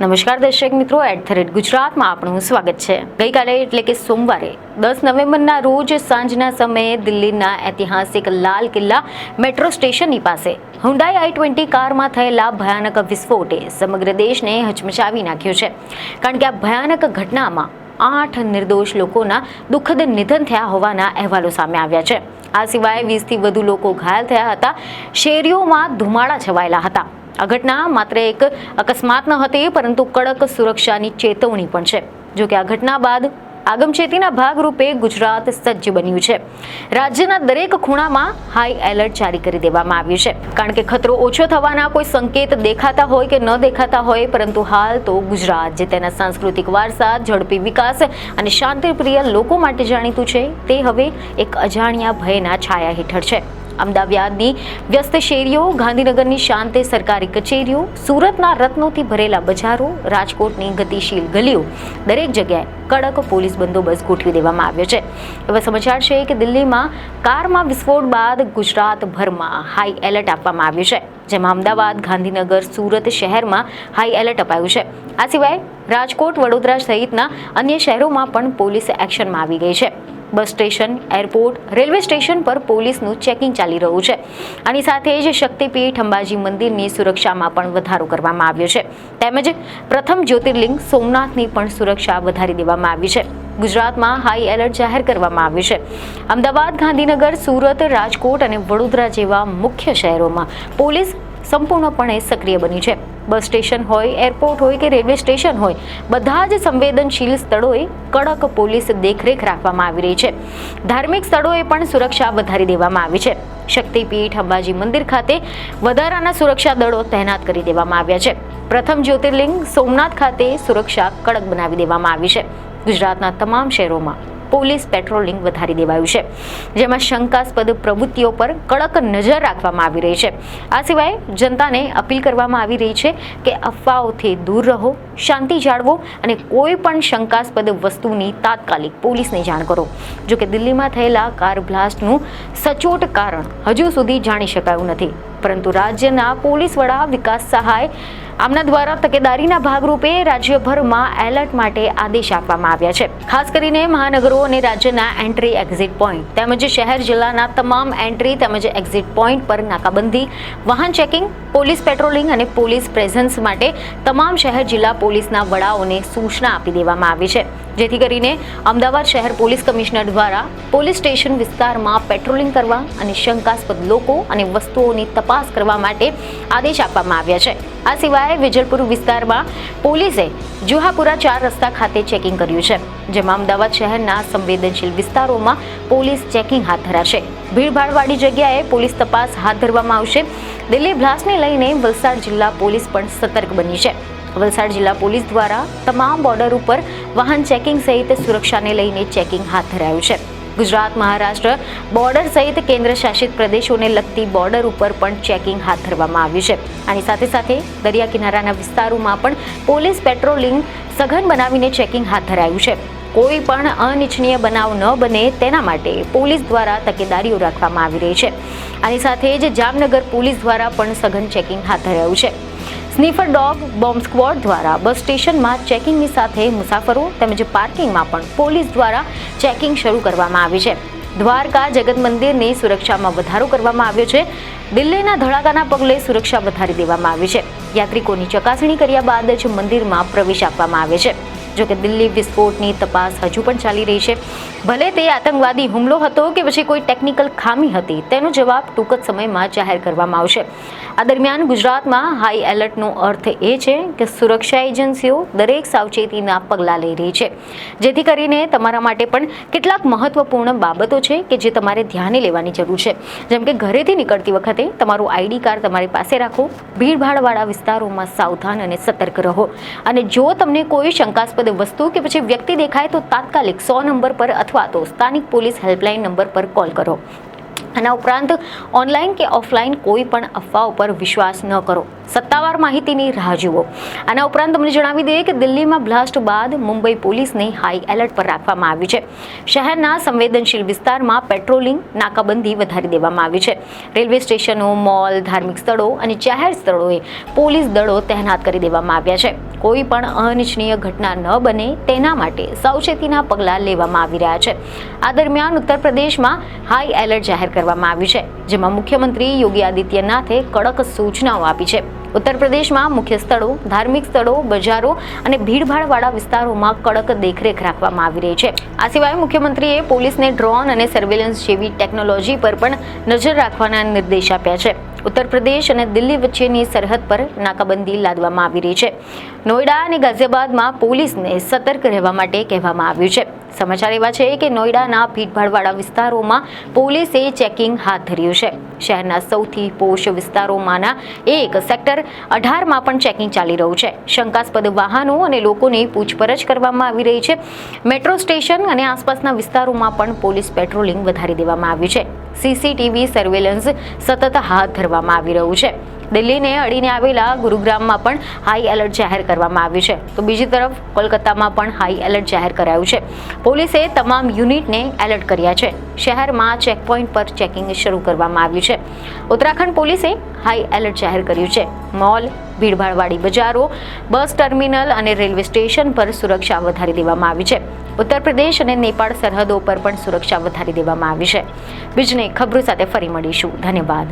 નમસ્કાર દર્શક મિત્રો, @ગુજરાતમાં આપનું સ્વાગત છે। ગઈકાલે એટલે કે સોમવારે 10 નવેમ્બરના રોજ સાંજના સમયે દિલ્હીના ઐતિહાસિક લાલ કિલ્લા મેટ્રો સ્ટેશનની પાસે હુન્ડાઈ i20 કારમાં થયેલા ભયાનક વિસ્ફોટે સમગ્ર દેશને હચમચાવી નાખ્યો છે। કારણ કે આ ભયાનક ઘટનામાં 8 નિર્દોષ લોકોના દુઃખદ નિધન થયા હોવાના અહેવાલો સામે આવ્યા છે। આ સિવાય 20થી વધુ લોકો ઘાયલ થયા હતા। શેરીઓમાં ધુમાડા છવાયેલા હતા। આ ઘટના માત્ર એક અકસ્માત ન હતી, પરંતુ કડક સુરક્ષાની ચેતવણી પણ છે। જો કે આ ઘટના બાદ આગમચેતીના ભાગરૂપે ગુજરાત સજ્જ બન્યું છે। રાજ્યના દરેક ખૂણામાં હાઈ એલર્ટ જારી કરી દેવામાં આવ્યું છે, કારણ કે ખતરો ઓછો થવાના કોઈ સંકેત દેખાતા હોય કે ન દેખાતા હોય, પરંતુ હાલ તો ગુજરાત જે તેના સાંસ્કૃતિક વારસા, ઝડપી વિકાસ અને શાંતિપ્રિય લોકો માટે જાણીતું છે, તે હવે એક અજાણ્યા ભયના છાયા હેઠળ છે। અમદાવાદની વ્યસ્ત શેરીઓ, ગાંધીનગરની શાંત સરકારી કચેરીઓ, સુરતના રત્નોથી ભરેલા બજારો, રાજકોટની ગતિશીલ ગલીઓ, દરેક જગ્યાએ કડક પોલીસ બંદોબસ્ત ગોઠવી દેવામાં આવ્યો છે। એવા સમાચાર છે કે દિલ્હીમાં કારમાં વિસ્ફોટ બાદ ગુજરાતભરમાં હાઈ એલર્ટ આપવામાં આવ્યું છે, જેમાં અમદાવાદ, ગાંધીનગર, સુરત શહેરમાં હાઈ એલર્ટ અપાયું છે। આ સિવાય રાજકોટ, વડોદરા સહિતના અન્ય શહેરોમાં પણ પોલીસ એક્શનમાં આવી ગઈ છે। Bus station, airport, railway station પર પોલીસનું ચેકિંગ ચાલી રહ્યું છે। આની સાથે જ શક્તિપીઠ અંબાજી મંદિરની સુરક્ષામાં પણ વધારો કરવામાં આવ્યો છે, તેમજ પ્રથમ જ્યોતિર્લિંગ સોમનાથની પણ સુરક્ષા વધારી દેવામાં આવી છે। ગુજરાતમાં હાઈ એલર્ટ જાહેર કરવામાં આવ્યું છે। અમદાવાદ, ગાંધીનગર, સુરત, રાજકોટ અને વડોદરા જેવા મુખ્ય શહેરોમાં પોલીસ સંપૂર્ણપણે સક્રિય બની છે। બસ સ્ટેશન હોય, એરપોર્ટ હોય કે રેલવે સ્ટેશન હોય, બધા જ સંવેદનશીલ સ્થળોએ કડક પોલીસ દેખરેખ રાખવામાં આવી રહી છે। ધાર્મિક સ્થળોએ પણ સુરક્ષા વધારી દેવામાં આવી છે। શક્તિપીઠ અંબાજી મંદિર ખાતે વધારાના સુરક્ષા દળો તૈનાત કરી દેવામાં આવ્યા છે। પ્રથમ જ્યોતિર્લિંગ સોમનાથ ખાતે સુરક્ષા કડક બનાવી દેવામાં આવી છે। ગુજરાતના તમામ શહેરોમાં પોલીસ પેટ્રોલિંગ વધારી દેવાયું છે, જેમાં શંકાસ્પદ પ્રવૃત્તિઓ પર કડક નજર રાખવામાં આવી રહી છે। આ સિવાય જનતાને અપીલ કરવામાં આવી રહી છે કે અફવાઓથી દૂર રહો, શાંતિ જાળવો અને કોઈ પણ શંકાસ્પદ વસ્તુની તાત્કાલિક પોલીસને જાણ કરો। જો કે દિલ્હીમાં થયેલા કાર બ્લાસ્ટનું સચોટ કારણ હજુ સુધી જાણી શકાયું નથી, પરંતુ રાજ્યના પોલીસ વડા વિકાસ સહાય આમના દ્વારા તકેદારીના ભાગરૂપે રાજ્યભરમાં એલર્ટ માટે આદેશ આપવામાં આવ્યા છે। ખાસ કરીને મહાનગરો અને રાજ્યના એન્ટ્રી એક્ઝિટ પોઈન્ટ તેમજ શહેર જિલ્લાના તમામ એન્ટ્રી તેમજ એક્ઝિટ પોઈન્ટ પર નાકાબંધી, વાહન ચેકિંગ, પોલીસ પેટ્રોલિંગ અને પોલીસ પ્રેઝન્સ માટે તમામ શહેર જિલ્લા પોલીસના વડાઓને સૂચના આપી દેવામાં આવી છે, જેથી કરીને અમદાવાદ શહેર પોલીસ કમિશનર દ્વારા પોલીસ સ્ટેશન વિસ્તારમાં પેટ્રોલિંગ કરવા અને શંકાસ્પદ લોકો અને વસ્તુઓની તપાસ કરવા માટે આદેશ આપવામાં આવ્યા છે। આ સિવાય વિજલપુર વિસ્તારમાં પોલીસે જુહાપુરા 4 રસ્તા ખાતે ચેકિંગ કર્યું છે, જેમાં અમદાવાદ શહેરના સંવેદનશીલ વિસ્તારોમાં પોલીસ ચેકિંગ હાથ ધરાશે। ભીડભાડવાળી જગ્યાએ પોલીસ તપાસ હાથ ધરવામાં આવશે। દિલ્હી બ્લાસ્ટને લઈને વલસાડ જિલ્લા પોલીસ પણ સતર્ક બની છે। વલસાડ જિલ્લા પોલીસ દ્વારા તમામ બોર્ડર ઉપર વાહન ચેકિંગ સહિત સુરક્ષાને લઈને ચેકિંગ હાથ ધરાયું છે। ગુજરાત, મહારાષ્ટ્ર બોર્ડર સહિત કેન્દ્ર શાસિત પ્રદેશોને લગતી બોર્ડર ઉપર પણ ચેકિંગ હાથ ધરવામાં આવ્યું છે। આની સાથે સાથે દરિયા કિનારાના વિસ્તારોમાં પણ પોલીસ પેટ્રોલિંગ સઘન બનાવીને ચેકિંગ હાથ ધરાયું છે। કોઈ પણ અનિચ્છનીય બનાવ ન બને તેના માટે પોલીસ દ્વારા તકેદારીઓ રાખવામાં આવી રહી છે। આની સાથે જ જામનગર પોલીસ દ્વારા પણ સઘન ચેકિંગ હાથ ધરાયું છે। સ્નીફર ડોગ, બોમ્બ સ્ક્વોડ દ્વારા બસ સ્ટેશનમાં ચેકિંગની સાથે મુસાફરો તેમજ પાર્કિંગમાં પણ પોલીસ દ્વારા ચેકિંગ શરૂ કરવામાં આવી છે। દ્વારકા જગત મંદિરની સુરક્ષામાં વધારો કરવામાં આવ્યો છે। દિલ્હીના ધડાકાના પગલે સુરક્ષા વધારી દેવામાં આવી છે। યાત્રિકોની ચકાસણી કર્યા બાદ જ મંદિરમાં પ્રવેશ આપવામાં આવે છે। જો કે દિલ્હી વિસ્ફોટની તપાસ હજુ પણ ચાલી રહી છે। ભલે તે આતંકવાદી હુમલો હતો કે પછી કોઈ ટેકનિકલ ખામી હતી, તેનો જવાબ ટૂંક જ સમયમાં જાહેર કરવામાં આવશે। આ દરમિયાન ગુજરાતમાં હાઈ એલર્ટનો અર્થ એ છે કે સુરક્ષા એજન્સીઓ દરેક સાવચેતીના પગલાં લઈ રહી છે, જેથી કરીને તમારા માટે પણ કેટલાક મહત્વપૂર્ણ બાબતો છે કે જે તમારે ધ્યાને લેવાની જરૂર છે। જેમ કે ઘરેથી નીકળતી વખતે તમારું આઈડી કાર્ડ તમારી પાસે રાખો, ભીડભાડવાળા વિસ્તારોમાં સાવધાન અને સતર્ક રહો, અને જો તમને કોઈ શંકાસ્પદ વસ્તુ કે પછી વ્યક્તિ દેખાય તો તાત્કાલિક 100 નંબર પર અથવા તો સ્થાનિક પોલીસ હેલ્પલાઇન નંબર પર કોલ કરો। આના ઉપરાંત ઓનલાઈન કે ઓફલાઈન કોઈ પણ અફવાઓ પર વિશ્વાસ ન કરો, સત્તાવાર માહિતીની રાહ જુઓ. આના ઉપરાંત તમને જણાવી દઈએ કે દિલ્હીમાં બ્લાસ્ટ બાદ મુંબઈ પોલીસને હાઈ એલર્ટ પર રાખવામાં આવ્યું છે. શહેરના સંવેદનશીલ વિસ્તારમાં પેટ્રોલિંગ, નાકાબંધી વધારી દેવામાં આવી છે. રેલવે સ્ટેશનો, મોલ, ધાર્મિક સ્થળો અને જાહેર સ્થળોએ પોલીસ દળો તહેનાત કરી દેવામાં આવ્યા છે. કોઈ પણ અનિચ્છનીય ઘટના ન બને તેના માટે સાવચેતીના પગલાં લેવામાં આવી રહ્યા છે. આ દરમિયાન ઉત્તર પ્રદેશમાં હાઈ એલર્ટ જાહેર કરવામાં આવ્યું છે, જેમાં મુખ્યમંત્રી યોગી આદિત્યનાથે કડક સૂચનાઓ આપી છે. ઉત્તર પ્રદેશમાં મુખ્ય સ્થળો, ધાર્મિક સ્થળો, બજારો અને ભીડભાડવાળા વિસ્તારોમાં કડક દેખરેખ રાખવામાં આવી રહી છે. આ સિવાય મુખ્યમંત્રીએ પોલીસને ડ્રોન અને સર્વેલન્સ જેવી ટેકનોલોજી પર પણ નજર રાખવાના નિર્દેશ આપ્યા છે. ઉત્તર પ્રદેશ અને દિલ્હી વચ્ચેની સરહદ પર નાકાબંધી લાદવામાં આવી રહી છે. નોઈડા અને ગાઝિયાબાદમાં પોલીસને સતર્ક રહેવા માટે કહેવામાં આવ્યું છે. સમાચાર એવા છે કે નોઈડાના ભીડભાડવાળા વિસ્તારોમાં પોલીસે ચેકિંગ હાથ ધર્યું છે. શહેરના સૌથી પોશ વિસ્તારોમાંના એક સેક્ટર 18માં પણ ચેકિંગ ચાલી રહ્યું છે. શંકાસ્પદ વાહનો અને લોકોની પૂછપરછ કરવામાં આવી રહી છે. મેટ્રો સ્ટેશન અને આસપાસના વિસ્તારોમાં પણ પોલીસ પેટ્રોલિંગ વધારી દેવામાં આવ્યું છે. સીસીટીવી સર્વેલન્સ સતત હાથ ધરવામાં આવી રહ્યું છે. દિલ્હીને અડીને આવેલા ગુરુગ્રામમાં પણ હાઈ એલર્ટ જાહેર કરવામાં આવ્યું છે, તો બીજી તરફ કોલકાતામાં પણ હાઈ એલર્ટ જાહેર કરાયું છે. પોલીસે તમામ યુનિટને એલર્ટ કર્યા છે. શહેરમાં ચેકપોઇન્ટ પર ચેકિંગ શરૂ કરવામાં આવ્યું છે. ઉત્તરાખંડ પોલીસે હાઈ એલર્ટ જાહેર કર્યું છે. મોલ, ભીડભાડવાળી બજારો, બસ ટર્મિનલ અને રેલવે સ્ટેશન પર સુરક્ષા વધારી દેવામાં આવી છે. ઉત્તર પ્રદેશ અને નેપાળ સરહદો પર પણ સુરક્ષા વધારી દેવામાં આવી છે. બીજને ખબરો સાથે ફરી મળીશું. ધન્યવાદ.